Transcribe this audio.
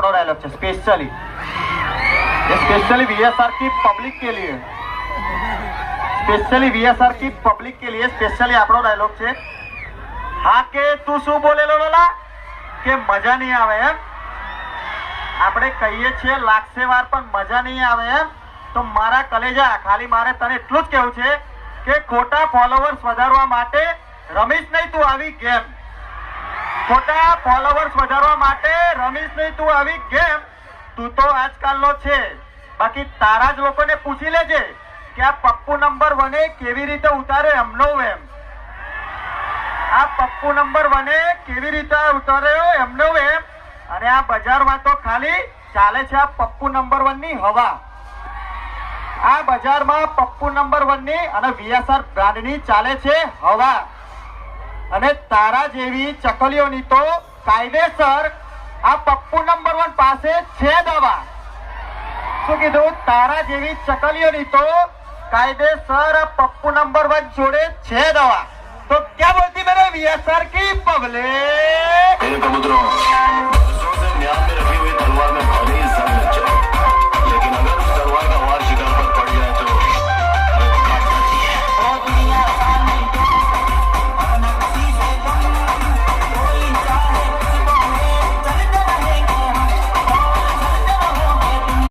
આપણો डायलॉग है स्पेशली, ये स्पेशली वीएसआर की पब्लिक के लिए, स्पेशली वीएसआर की पब्लिक के लिए स्पेशली આપણો डायलॉग છે। હા કે તું શું બોલેલો લોલા કે મજા નહીં આવે એમ, આપણે કહીએ છીએ લાગશે વાર પણ મજા નહીં આવે એમ, તો મારા કલેજા ખાલી મારે તને એટલું જ કહેવું છે કે ખોટા ફોલોવર્સ વધારવા માટે રમીશ નહીં તું આવી ગેમ, ખોટા ફોલોવર્સ વધારવા માટે રમીશ નહીં તું આવી ગેમ, તું તો આજકાલનો છે, બાકી તારા જ લોકોને પૂછી લેજે કે આ પપ્પુ નંબર 1 કેવી રીતે ઉતારે એમનો એમ, આ પપ્પુ નંબર 1 કેવી રીતે ઉતાર્યો એમનો એમ, અને આ બજારમાં તો ખાલી ચાલે છે આ પપ્પુ નંબર 1 ની હવા, આ બજારમાં પપ્પુ નંબર 1 ની અને વીએસઆર બ્રાન્ડની ચાલે છે હવા, અને તારા જેવી ચકલીઓની તો કાયદેસર આ પપ્પુ નંબર 1 પાસે છે દવા, શું કીધું, તારા જેવી ચકલીઓની તો કાયદેસર પપ્પુ નંબર 1 જોડે છે દવા, तो क्या बोलती मेरे वीएसआर की पब्लिक।